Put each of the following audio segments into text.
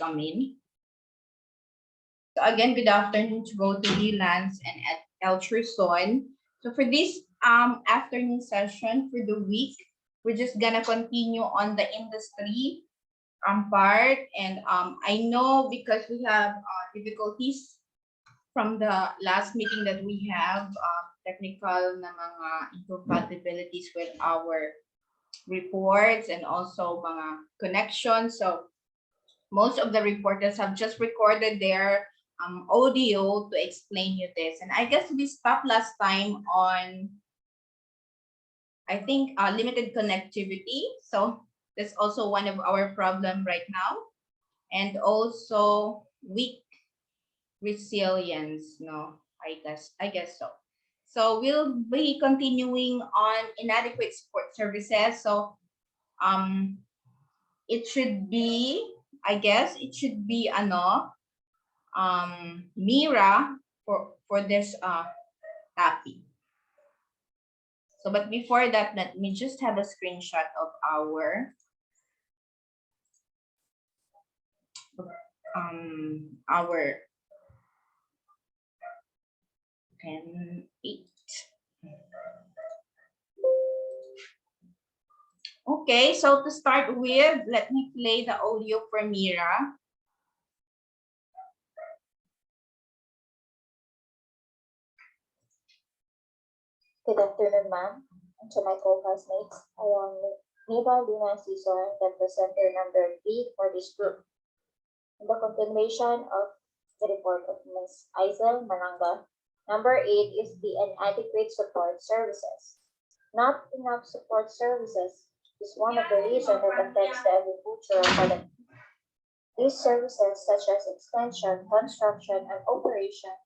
come in. So again, good afternoon to both Lee Lance and Elcherson. So for this afternoon session for the week, we're just gonna continue on the industry part, and I know because we have difficulties from the last meeting that we have, technical na mga incompatibilities with our reports and also mga connections. So most of the reporters have just recorded their audio to explain you this. And I guess we stopped last time on, I think, limited connectivity. So that's also one of our problem right now. And also weak resilience, no, I guess so. So we'll be continuing on inadequate support services. So it should be, I guess it should be Mira for this topic. So but before that, let me just have a screenshot of our 10, 8. Okay, so to start with, let me play the audio for Mira. Good afternoon, ma'am, and to my co-classmates. I am Mira Luna Cesar, the presenter number 3 for this group. In the continuation of the report of Ms. Aisel Mananga, number 8 is the inadequate support services. Not enough support services is one of the reasons that affects the agricultural product. These services, such as extension, construction, and operation,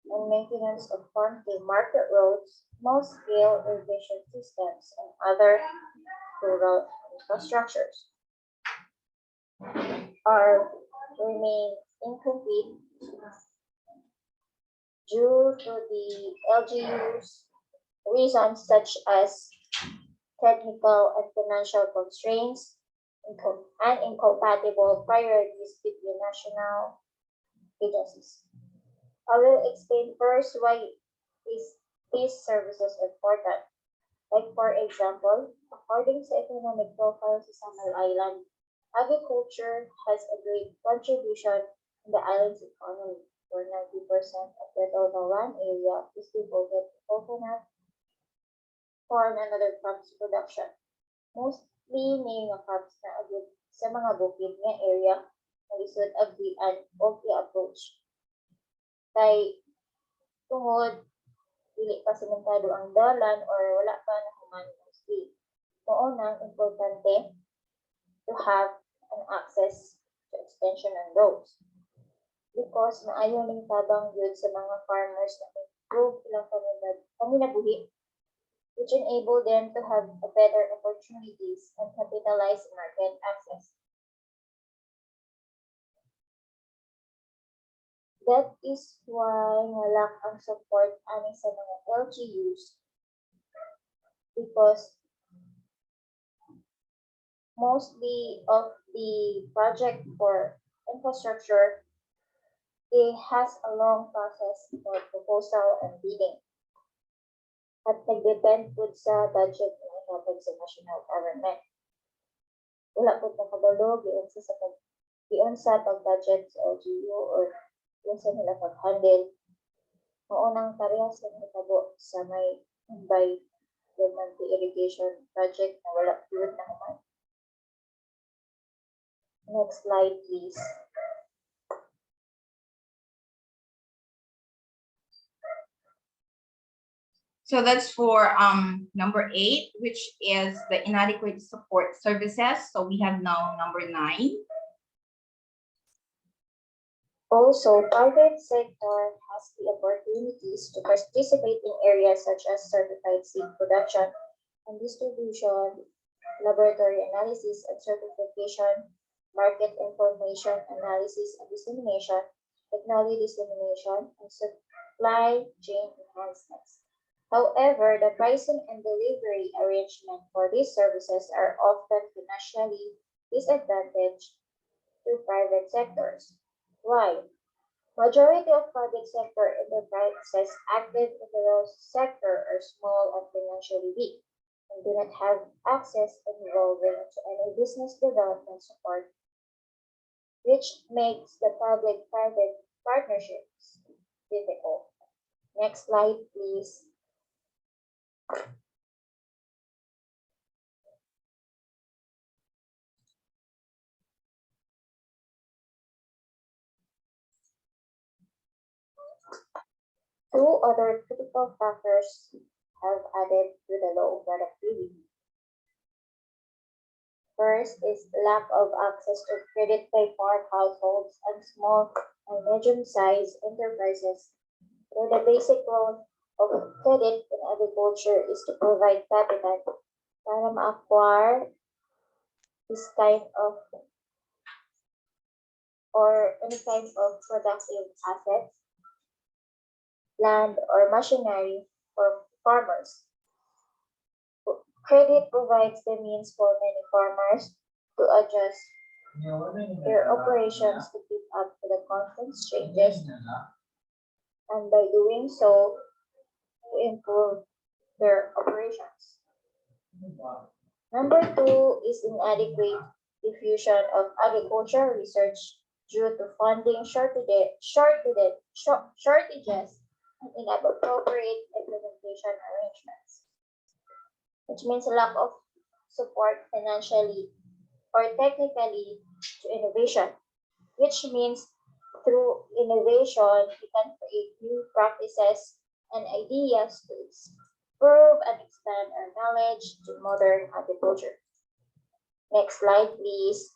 and maintenance of farm-to-market roads, small-scale irrigation systems, and other rural infrastructures, remain incomplete due to the LGU's reasons such as technical and financial constraints and incompatible priorities between national agencies. I will explain first why these services important. Like for example, according to economic profiles of Samar Island, agriculture has a great contribution in the island's economy, where 90% of the total land area is devoted to coconut, corn, and other crops production. Mostly may nga crops na agad sa mga bukid nga area na lisod agdian o i-approach. Kay tungod dili pa sementado ang dalan or wala pa nahuman mostly. Mao nang importante to have an access to extension and roads. Because maayo ning tabang yun sa mga farmers na improve ilang paminabuhi, which enable them to have a better opportunities and capitalize market access. That is why lack ang support ani sa mga LGUs, because mostly of the project for infrastructure, it has a long process for proposal and bidding. At nag-depend po sa budget na ihatag sa national government. Wala po nakabalo giyon sa pag-budget sa LGU or yung sa nila pag-handle. Maunang parehas sa hitabo sa may Mumbai irrigation project na wala yun na naman. Next slide, please. So that's for number 8, which is the inadequate support services. So we have now number 9. Also, private sector has the opportunities to participate in areas such as certified seed production and distribution, laboratory analysis and certification, market information analysis and dissemination, technology dissemination, and supply chain enhancements. However, the pricing and delivery arrangement for these services are often financially disadvantaged to private sectors. Why? Majority of public sector enterprises active in the rural sector are small and financially weak and do not have access involving to any business development support, which makes the public-private partnerships difficult. Next slide, please. Two other critical factors have added to the low productivity. First is lack of access to credit by poor households and small and medium-sized enterprises, where the basic role of credit in agriculture is to provide capital para ma-acquire this kind of or any kind of productive assets, land, or machinery for farmers. Credit provides the means for many farmers to adjust their operations to keep up to the constant changes, and by doing so, to improve their operations. Number two is inadequate diffusion of agricultural research due to funding shortages and inappropriate implementation arrangements, which means lack of support financially or technically to innovation, which means through innovation, we can create new practices and ideas to improve and expand our knowledge to modern agriculture. Next slide, please.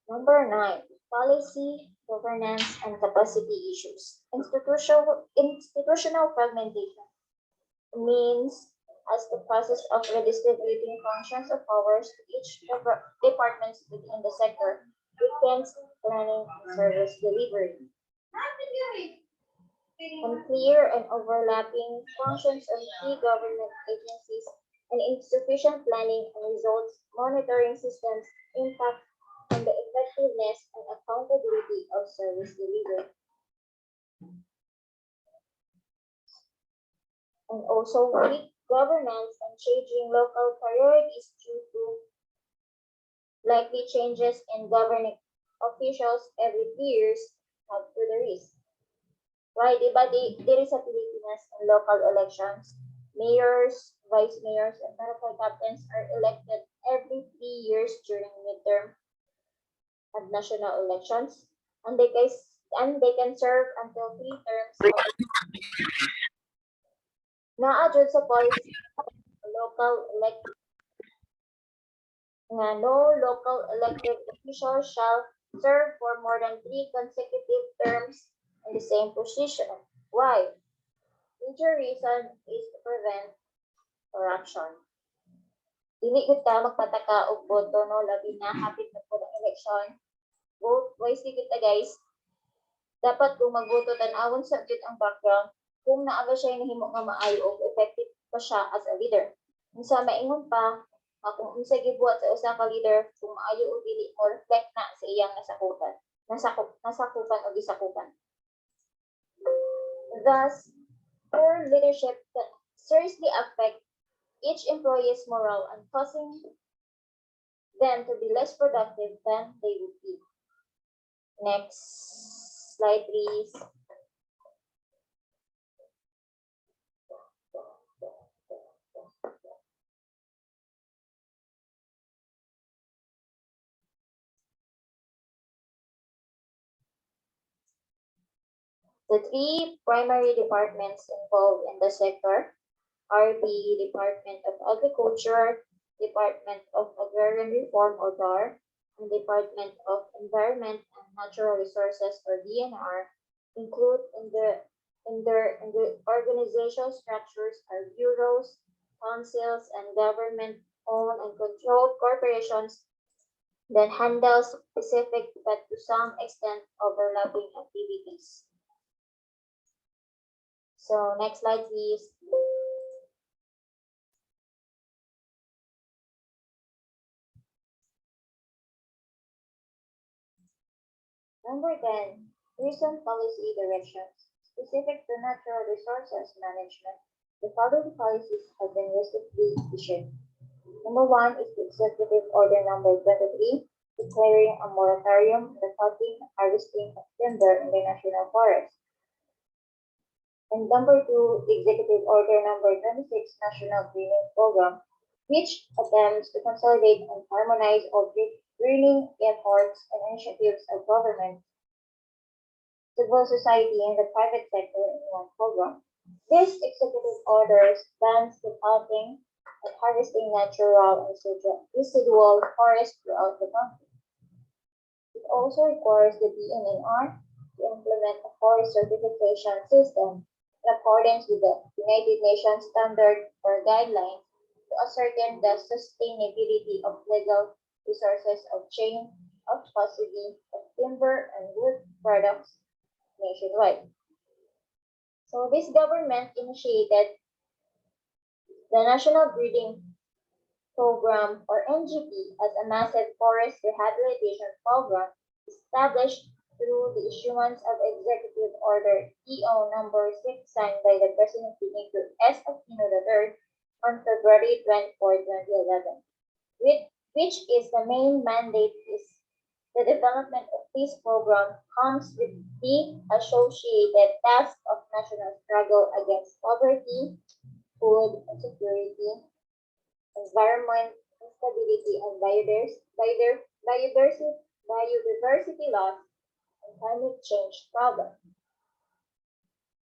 Number nine, policy, governance, and capacity issues. Institutional fragmentation means as the process of redistributing functions of powers to each departments within the sector, weakens planning and service delivery. Unclear and overlapping functions of key government agencies and insufficient planning and results monitoring systems impact on the effectiveness and accountability of service delivery. And also weak governance and changing local priorities due to likely changes in governing officials every 3 years add to the risk. Why? Diba, there is a Pilipinas in local elections. Mayors, vice mayors, and barangay captains are elected every 3 years during midterm and national elections, and they can serve until 3 terms. Naadjud sa policy local elect nga no local elected official shall serve for more than 3 consecutive terms in the same position. Why? Major reason is to prevent corruption. Dili gud ta magpataka og boto no labi na hapit na po ang eleksyon. Vote wisely kita guys. Dapat kung magboto tan-awon sa gyud ang background kung naa ba siya nahimo nga maayo og effective pa siya as a leader. Unsa maingon pa kung unsa gibuhat sa usa ka leader kung maayo o dili mo reflect na sa iyang nasakupan. Nasakupan o gisakupan. Thus, poor leadership can seriously affect each employee's morale and causing them to be less productive than they would be. Next slide, please. The three primary departments involved in the sector are the Department of Agriculture, Department of Agrarian Reform or DAR, and Department of Environment and Natural Resources or DNR. Include in the organizational structures are bureaus, councils, and government-owned and controlled corporations that handles specific but to some extent overlapping activities. So next slide, please. Number 10, recent policy directions. Specific to natural resources management, the following policies have been recently issued. Number 1 is the Executive Order Number 23, declaring a moratorium on the cutting and harvesting of timber in the national forest. And number 2, the Executive Order Number 26, National Greening Program, which attempts to consolidate and harmonize all greening efforts and initiatives of government, civil society, and the private sector in one program. This executive orders bans the cutting and harvesting natural and residual forests throughout the country. It also requires the DNR to implement a forest certification system in accordance with the United Nations standard or guidelines to ascertain the sustainability of legal resources of chain of custody of timber and wood products nationwide. So this government initiated the National Breeding Program or NGP as a massive forest rehabilitation program established through the issuance of Executive Order EO number 6 signed by the President Benito S. Aquino III on February 24, 2011, which is the main mandate is the development of this program comes with the associated task of national struggle against poverty, food insecurity, environment instability, and biodiversity loss and climate change problem.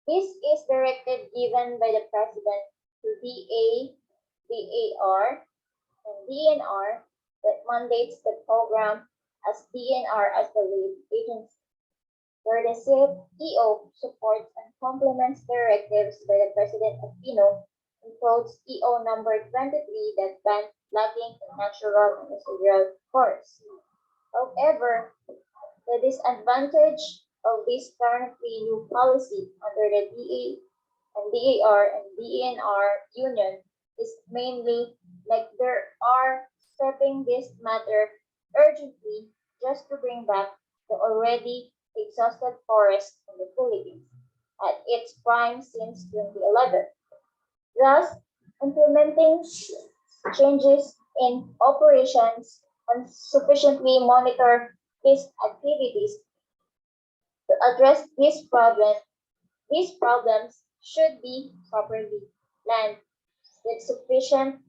This is directive given by the President to DA, DAR, and DNR that mandates the program as DNR as the lead agency, where the EO supports and complements directives by the President Aquino, includes EO number 23 that bans logging in natural and residual forests. However, the disadvantage of this currently new policy under the DA and DAR and DNR union is mainly like there are stepping this matter urgently just to bring back the already exhausted forest in the Philippines at its prime since 2011. Thus, implementing changes in operations and sufficiently monitor these activities to address these problems should be properly planned with sufficient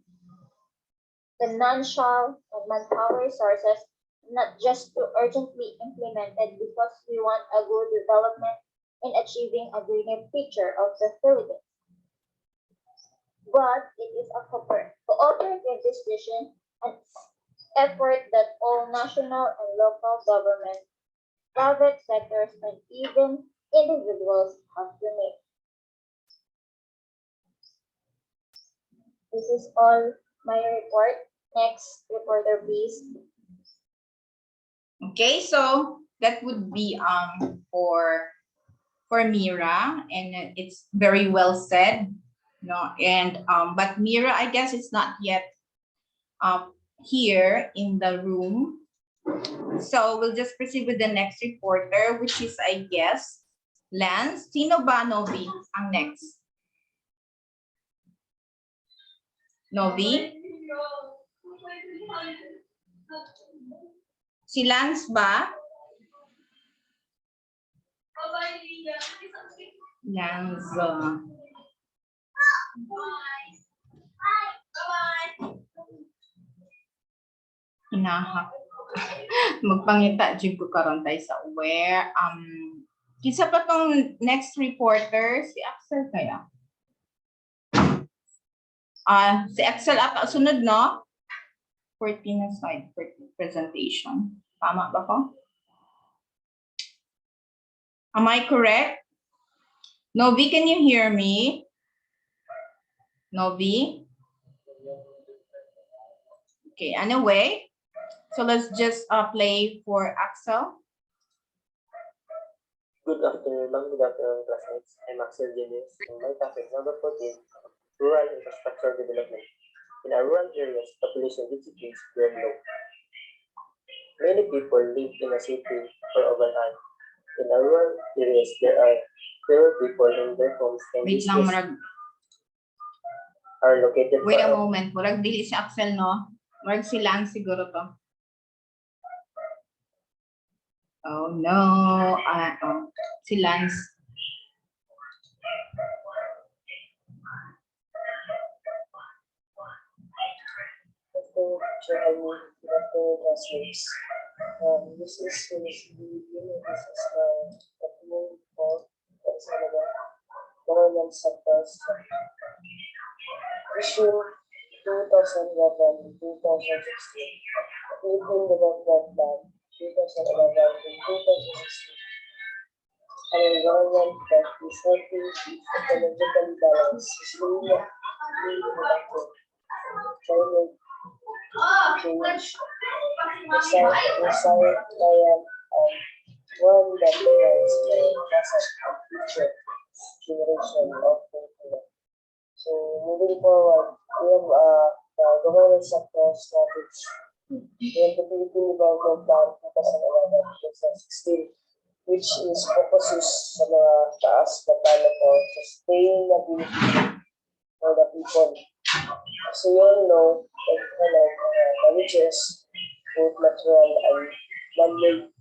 financial and manpower resources, not just to urgently implement it because we want a good development in achieving a greener picture of the Philippines. But it is a cooperative decision and effort that all national and local government, private sectors, and even individuals have to make. This is all my report. Next reporter, please. Okay, so that would be for Mira, and it's very well said. No, and but Mira, I guess it's not yet here in the room. So we'll just proceed with the next reporter, which is, I guess, Lance. Sino ba, Novi, ang next? Novi? Si Lance ba? Lance. Inahak. Magpangita jud ko karon tay sa aware. Kisa pa tong next reporter, si Axel kaya? Si Axel ata sunod, no? 14 na slide for presentation. Tama ba ko? Am I correct? Novi, can you hear me? Novi? Okay, anyway, So let's just play for Axel. Good afternoon, ma'am. Good afternoon, classmates. I'm Axel Genius, and my topic number 14, rural infrastructure development. In our rural areas, population density is very low. Many people live in a city or overnight. In our rural areas, there are fewer people in their homes and Wait lang, businesses murag. are located Wait a far moment. Murag dili si Axel, no? Murag si Lance siguro to. Oh no. Si Lance. classmates. This is seriously, this is the main fault that is all about government sectors. Issue 2011 2016, Philippine Development Plan 2011 to 2016, and a government that is healthy, ecologically balanced, sustainable, productive, climate change, resilient, and one that provides the present and future generation of Filipino. So moving forward, we have the government sector strategy. We have the Philippine Development Plan 2011-2016, which is focuses sa mga taas na plano for sustainability for the people. So you all know that manages both natural and man-made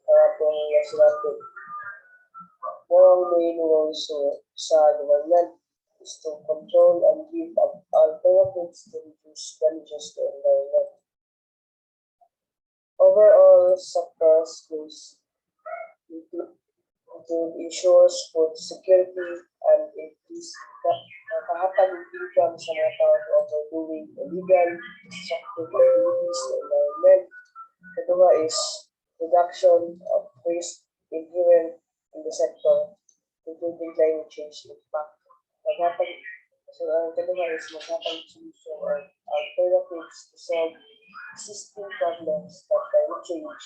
itong nasunod. One main roles sa government is to control and give alternatives to reduce damages to environment. Overall sectors goals include ensures food security and increase kahapag ng income sa mga tao overdoing illegal destructive activities sa environment. Kedua is reduction of waste inherent in the sector, including climate change impact. Kedua is maghapag solution or alternatives to solve existing problems that climate change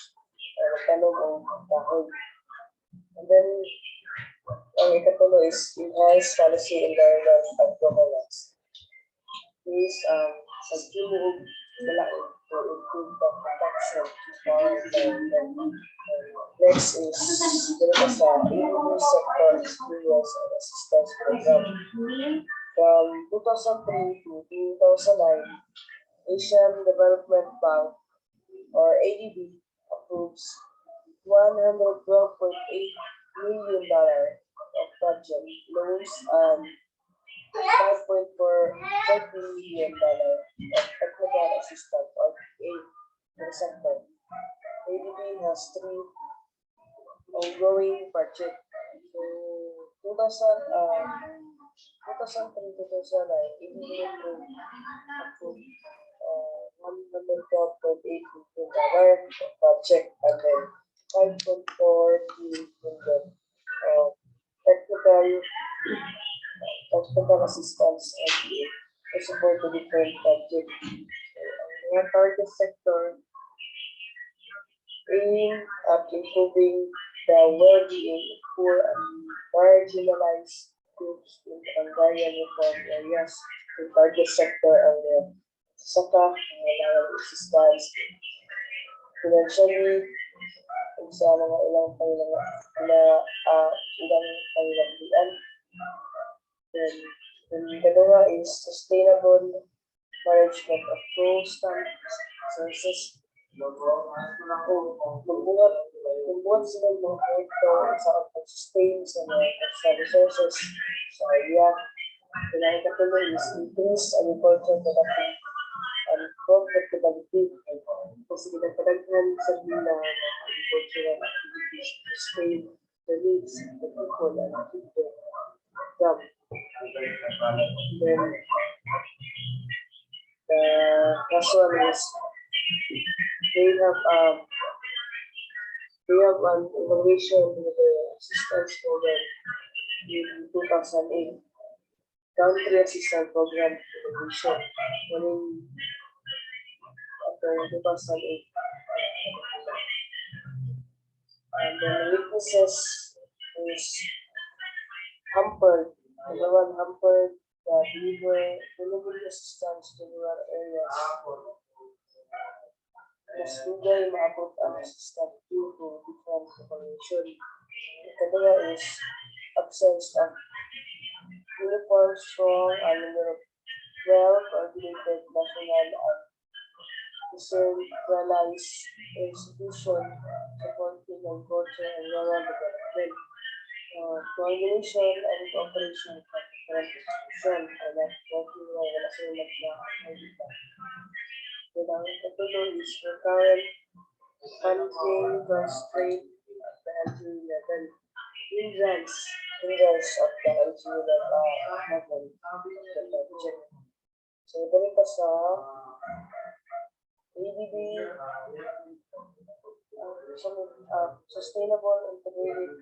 or tanong o dahon. And then, ang ikatulo is enhance policy environment and governance. These pagtulog malaking to improve the protection of environment. Next is dito sa EU sector experience and assistance program. From 2003 to 2009, Asian Development Bank or ADB approves $112.8 million of project loans and $5.4 million of technical assistance or aid to the sector. ADB has 3 ongoing projects. So 2003-2009, ADB approved $112.8 million project and then $5.4 million technical assistance and to support the different projects. Mga target sector aim at improving the well-being of poor and marginalized groups in agrarian reform areas. The target sector ang saka assistance financially sa mga ilang pangilagyan. Then kedua is sustainable management of coastal resources. Membuat sila mga proyekto sa pag-sustain sa mga coastal resources sa area. Kailangan katuloy is increase agriculture productivity and profitability. Kasi pinagpadaghan sa mga agricultural activities to sustain the needs of the people and keep their job. Then the last one is they have an evaluation with the assistance program in 2008. Country assistance program evaluation running after 2008. And then weaknesses is hampered. Number one, hampered the delivery assistance to rural areas. Mas hindi maabot ang assistance due to different population. Ikalawa is absence of uniform, strong, and well-coordinated national and decentralized institution supporting agriculture and rural development. Coordination and cooperation from different institutions are not working well wala sila nagkakaibigan. Then ang katuloy is recurrent funding constraint at the LGU level. Hindrance of the LGU level of the budget. So, dali pa sa ADB, sustainable integrated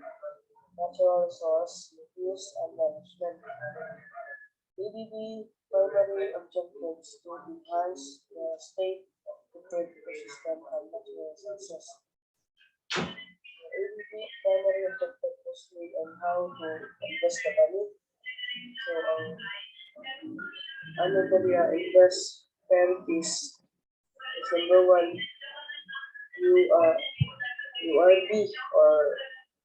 natural resource use and management. ADB primary objectives to enhance the state of the ecosystem and natural resources. ADB primary objective mostly on how to invest the money. So, ano ba niya, invest priorities is number one, URB or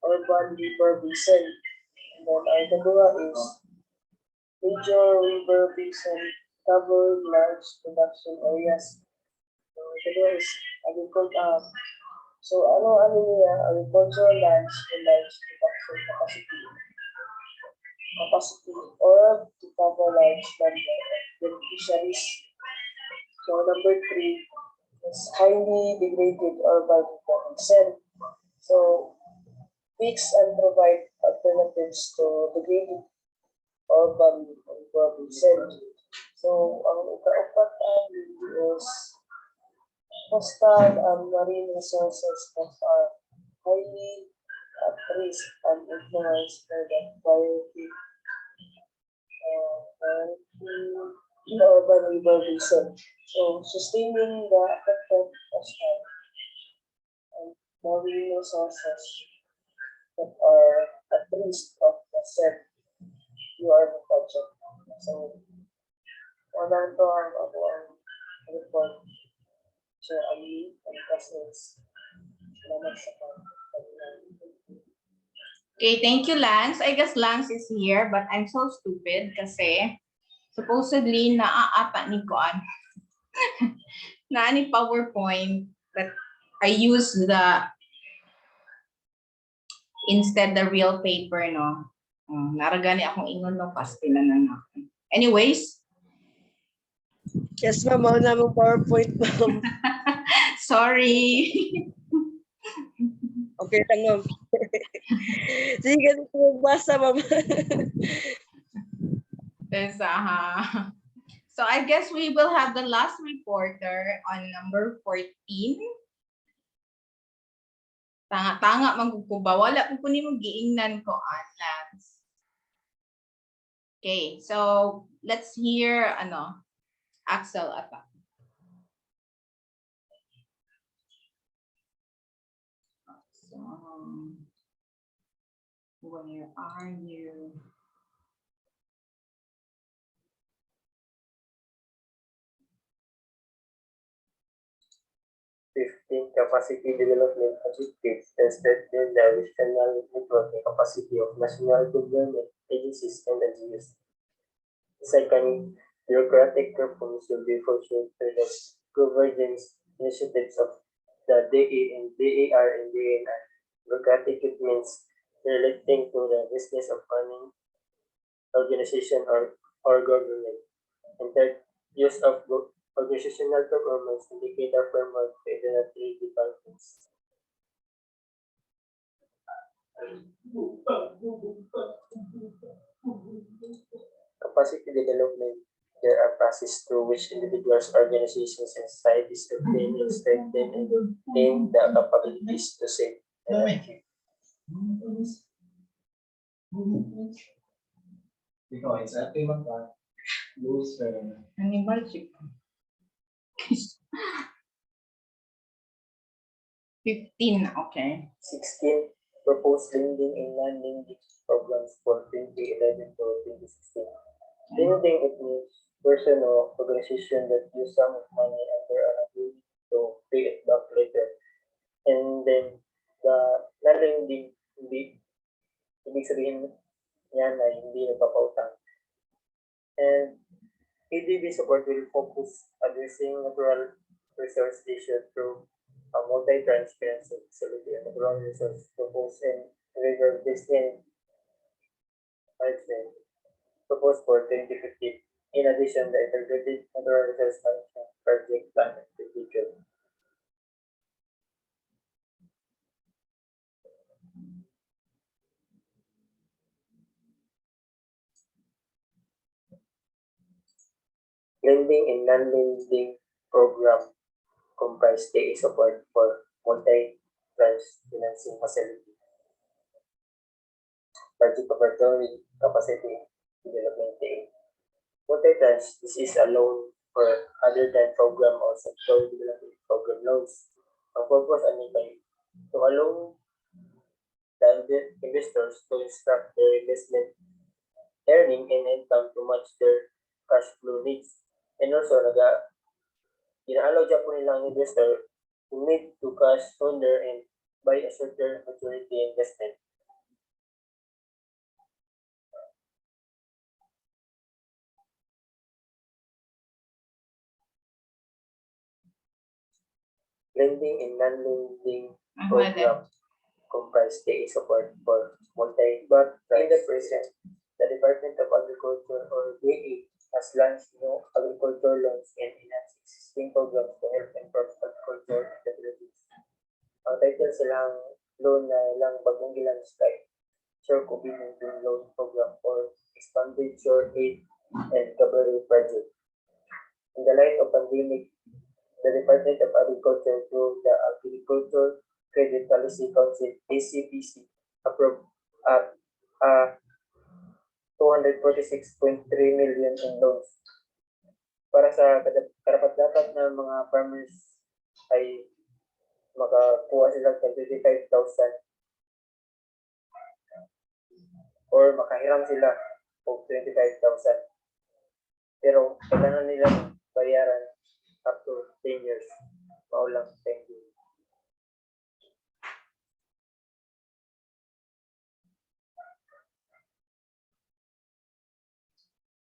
urban river basin. And then ang dalawa is major river basin cover large production areas. So ang dalawa is agriculture. So ano niya, agricultural lands to large production capacity or to cover large number of beneficiaries. So number three is highly degraded urban basin. So fix and provide alternatives to degraded urban basin. So ang ikaapat is coastal and marine resources that are highly at risk and influenced by the biotic urban river basin. So sustaining the affected coastal and marine resources that are at risk of the said URB project. So walang to ang report. So Ali and classmates. Salamat sa Okay, thank you, Lance. I guess Lance is here, but I'm so stupid kasi supposedly naaata ni Kuan. Ni PowerPoint, but I use instead the real paper, no? Naragani akong ingon no pastilan na ako. Anyways. Yes, ma'am. Mauna mong PowerPoint, ma'am. Sorry. Okay lang, ma'am. Sige, magbasa, ma'am. So I guess we will have the last reporter on number 14. Tanga magkukuba. Wala po ni mo giingnan ko, Lance. Okay, so let's hear Axel ata. So, where are you? Capacity development objectives tested in the regional networking capacity of national government agencies and NGOs. Second, bureaucratic reforms will be pursued through the convergence initiatives of the DA and DAR and DNR. Bureaucratic means relating to the business of running organization or government. And third, use of organizational performance indicator framework to identify departments. Capacity development. There are processes through which individuals, organizations, and societies obtain and strengthen and gain the capabilities to save and achieve. Animal chick. 15, okay. 16. Proposed lending and non-lending programs for 2011 to 2016. Lending, it means person or organization that use sum of money under an agreement to pay it back later. And then the non-lending, ibig sabihin yan ay hindi nagpapautang. And ADB support will focus addressing natural resource issue through a multi-tranche financing facility and natural resource proposed and river basin management proposed for 2015. In addition, the integrated natural resource management project plan and procedure. Lending and non-lending program comprise TAE support for multi-tranche financing facility. Budget preparatory capacity development TAE. Multi-tranche, this is a loan for other than program or sector development program loans. Ang purpose ano ba to allow the investors to instruct their investment earning and income to match their cash flow needs. And also, ina-allow dyan po nilang investor who need to cash sooner and buy a shorter maturity investment. Lending and non-lending program comprise TAE support for but in the present, the Department of Agriculture or DA has launched new agriculture loans and enhanced existing programs to help improve agriculture in the Philippines. Ang title silang loan na ilang bagong ilan kay Sure COVID-19 Loan Program for Expanded Shore Aid and Recovery Project. In the light of pandemic, the Department of Agriculture through the Agriculture Credit Policy Council (ACPC) approved at 246.3 million in loans para sa karapat-dapat ng mga farmers ay makakuha sila ng 25,000 or makahiram sila of 25,000 pero kailangan nilang bayaran up to 10 years. Maulang 10 years.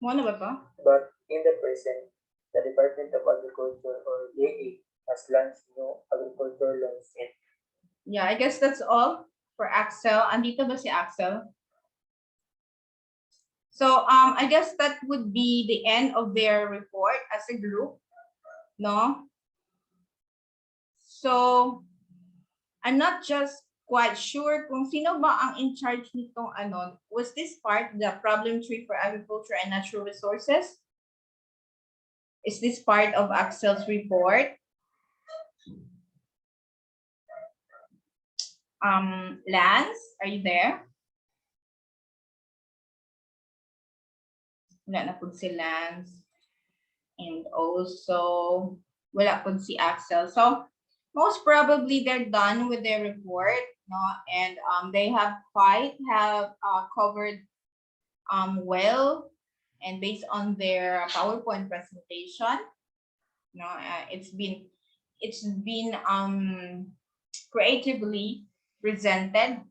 Mo na ba to? But in the present, the Department of Agriculture or DA has launched new agriculture loans and Yeah, I guess that's all for Axel. Andito ba si Axel? So I guess that would be the end of their report as a group, no? So I'm not just quite sure kung sino ba ang in charge nitong ano. Was this part the problem tree for agriculture and natural resources? Is this part of Axel's report? Lance, are you there? Wala na po si Lance. And also, wala po si Axel. So, most probably they're done with their report, no? And they have covered well, and based on their PowerPoint presentation, no, it's been creatively presented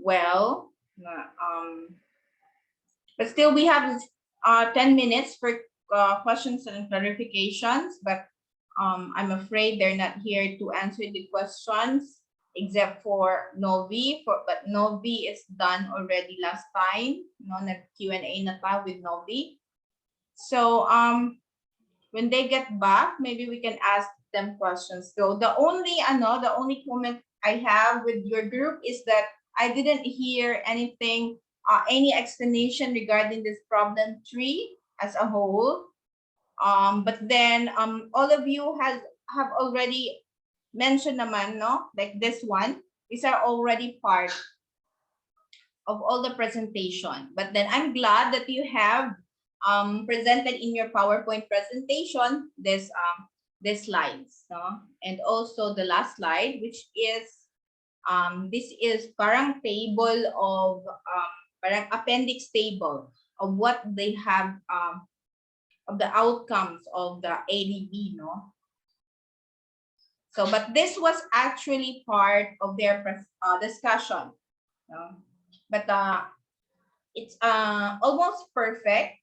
well, but still we have 10 minutes for questions and clarifications, but I'm afraid they're not here to answer the questions except for Novi, but Novi is done already last time, no, nag-Q&A na pa with Novi. So when they get back, maybe we can ask them questions. So the only comment I have with your group is that I didn't hear anything, any explanation regarding this problem tree as a whole. But then all of you have already mentioned naman, no? Like this one, these are already part of all the presentation. But then I'm glad that you have presented in your PowerPoint presentation this these slides, no? And also the last slide, which is this is parang table of parang appendix table of what they have of the outcomes of the ADB, no? So, but this was actually part of their discussion, no? But it's almost perfect,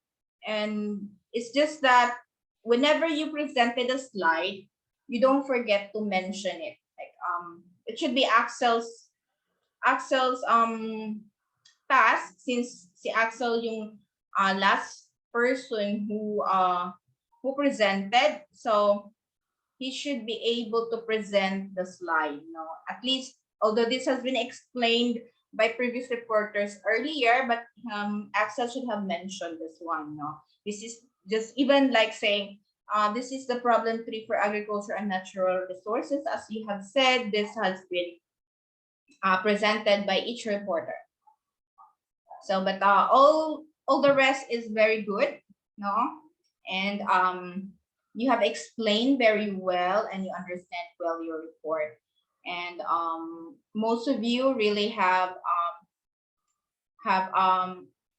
and it's just that whenever you presented a slide, you don't forget to mention it. Like it should be Axel's task, since si Axel yung last person who presented, so he should be able to present the slide, no? At least, although this has been explained by previous reporters earlier, but Axel should have mentioned this one, no? This is just even like saying, this is the problem 3 for agriculture and natural resources. As you have said, this has been presented by each reporter. So, but all the rest is very good, no? And you have explained very well, and you understand well your report. And most of you really have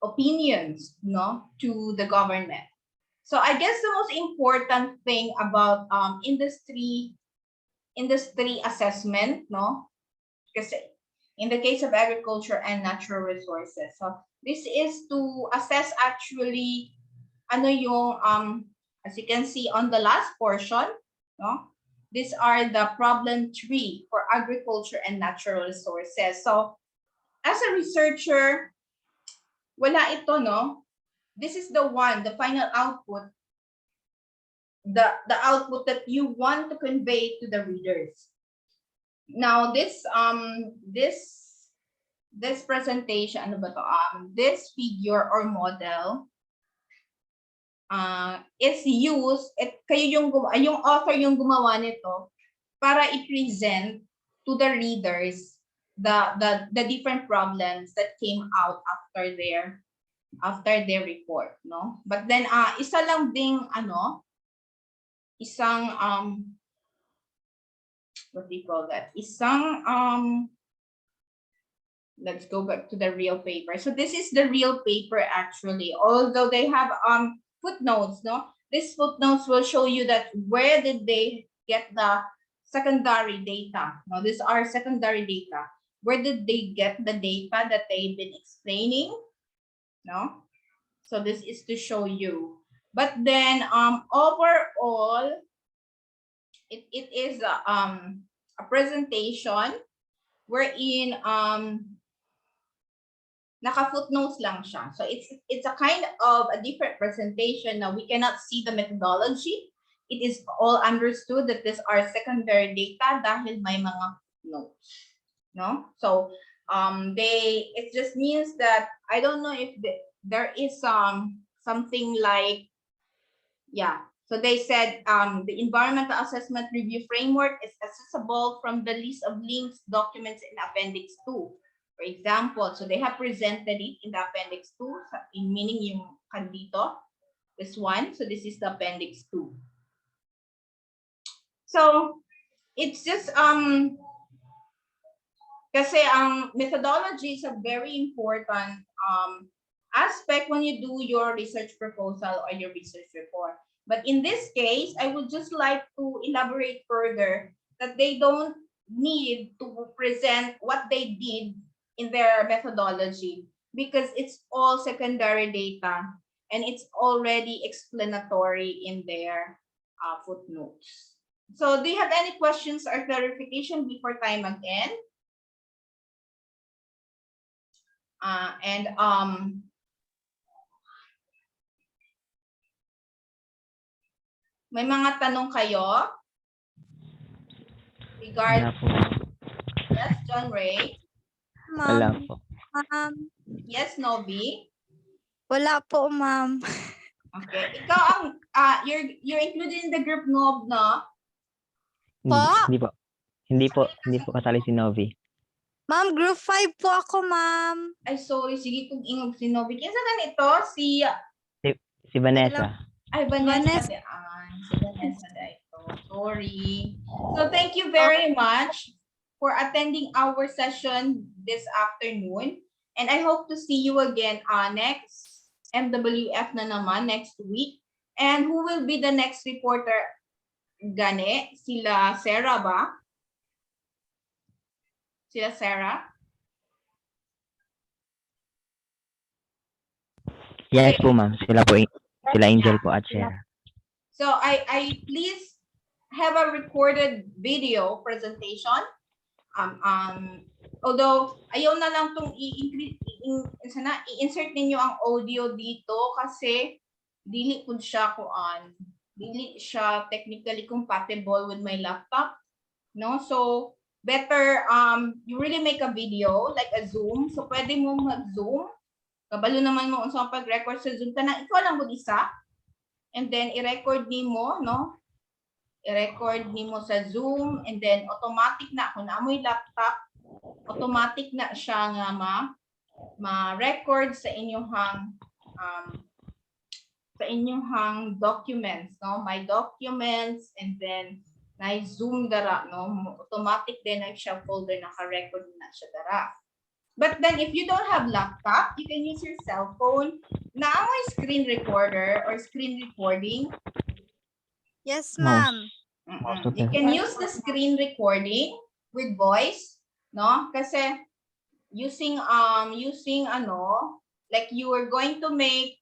opinions, no, to the government. So I guess the most important thing about industry assessment, no, because in the case of agriculture and natural resources, so this is to assess actually ano yung as you can see on the last portion, no, these are the problem 3 for agriculture and natural resources. So as a researcher, wala ito, no? This is the one, the final output, the output that you want to convey to the readers. Now this presentation, ano ba to? This figure or model is used, kayo yung author yung gumawa nito para i-present to the readers the different problems that came out after their report, no? But then isa lang ding isang what do you call that? Isang let's go back to the real paper. So this is the real paper actually, although they have footnotes, no? These footnotes will show you that where did they get the secondary data. Now these are secondary data. Where did they get the data that they've been explaining? No? So this is to show you. But then overall, it is a presentation wherein naka-footnotes lang siya. So it's a kind of a different presentation. Now we cannot see the methodology. It is all understood that these are secondary data dahil may mga notes. No? So it just means that I don't know if there is something like, yeah. So they said the environmental assessment review framework is accessible from the list of links documents in Appendix 2. For example, so they have presented it in the Appendix 2, in meaning yung kandito, this one. So this is the Appendix 2. So it's just kasi methodology is a very important aspect when you do your research proposal or your research report. But in this case, I would just like to elaborate further that they don't need to present what they did in their methodology because it's all secondary data and it's already explanatory in their footnotes. So do you have any questions or clarification before time again? May mga tanong kayo? Wala po. Yes, John Ray. Wala po. Ma'am, Yes, Novi. wala po, ma'am. Okay. Ikaw ang you're included in the group Nob, no? Hindi po. Hindi po kasali si Novi. Ma'am, group 5 po ako, ma'am. Ay, sorry. Sige, kung ingog si Novi. Kinsa na nito? Si Si Vanessa. Vanessa. Vanessa. Si Vanessa na ito. Sorry. So thank you very much for attending our session this afternoon. And I hope to see you again next MWF na naman next week. And who will be the next reporter? Gane? Sila Sarah ba? Sila Sarah? Yes po, ma'am. Sila Angel po at Shera. So I please have a recorded video presentation. Although ayaw na lang tong i-insert ninyo ang audio dito kasi dili pud siya dili siya technically compatible with my laptop, no? So better you really make a video like a Zoom. So pwede mo mag-Zoom. Kabalo naman mo unsa pag-record sa Zoom kanang ikaw lang mag-isa. And then i-record nimo, no? I-record nimo sa Zoom and then automatic na kung naamoy laptop, automatic na siya nga ma-record sa inyong documents, no? My documents and then na-zoom dara, no? Automatic din na siya folder naka-record na siya dara. But then if you don't have laptop, you can use your cell phone. Naamoy screen recorder or screen recording. Yes, Mouse. ma'am. You can use the screen recording with voice, no? Kasi using like you are going to make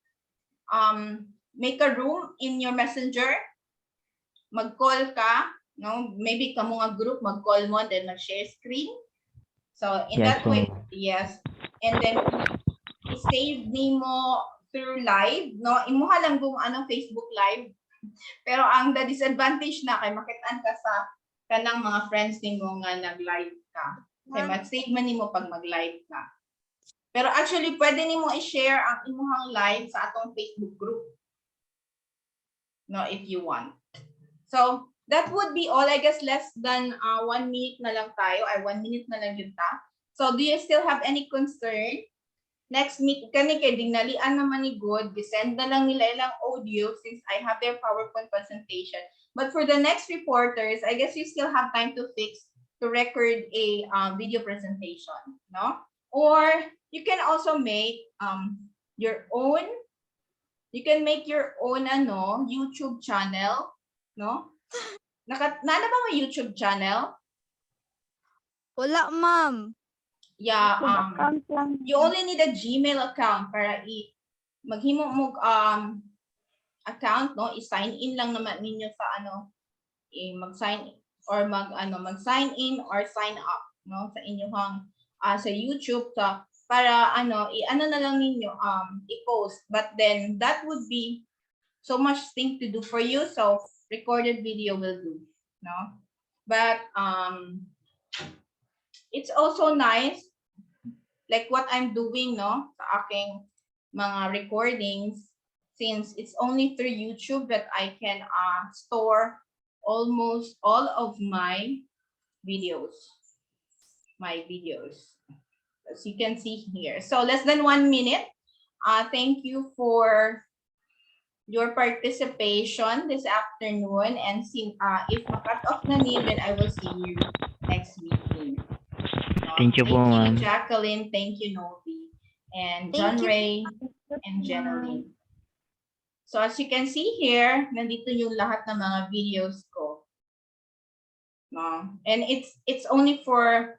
a room in your messenger, mag-call ka, no? Maybe kamo nga group mag-call mo then mag-share screen. So in Yes that po, way, ma'am. yes. And then i-save nimo through live, no? Imuha lang kung anong Facebook live. Pero ang the disadvantage na kay makitaan ka sa kanang mga friends nimo nga nag-live ka. Kay mag-save man nimo pag mag-live ka. Pero actually pwede nimo i-share ang imuhang live sa atong Facebook group. No, if you want. So that would be all. I guess less than 1 minute na lang tayo. Ay 1 minute na lang yun ta. So do you still have any concern? Next meet kani kay dinalian naman ni good. Send na lang nila ilang audio since I have their PowerPoint presentation. But for the next reporters, I guess you still have time to record a video presentation, no? Or you can also make your own. You can make your own YouTube channel, no? Nana ba may YouTube channel? Wala, ma'am. Yeah, Account lang. you only need a Gmail account para maghimo mo account, no? I-sign in lang naman ninyo sa mag-sign or mag-sign in or sign up, no? Sa inyong sa YouTube para na lang ninyo i-post. But then that would be so much thing to do for you, so recorded video will do, no? But it's also nice like what I'm doing, no, sa aking mga recordings, since it's only through YouTube that I can store almost all of my videos. As you can see here. So less than 1 minute. Thank you for your participation this afternoon, and if makat off na niyo, then I will see you next meeting. Thank you po, ma'am. Thank you, Jacqueline. Thank you, Novi. And John Thank you. Ray and Jeneline. So as you can see here, nandito yung lahat ng mga videos ko. No? And it's only for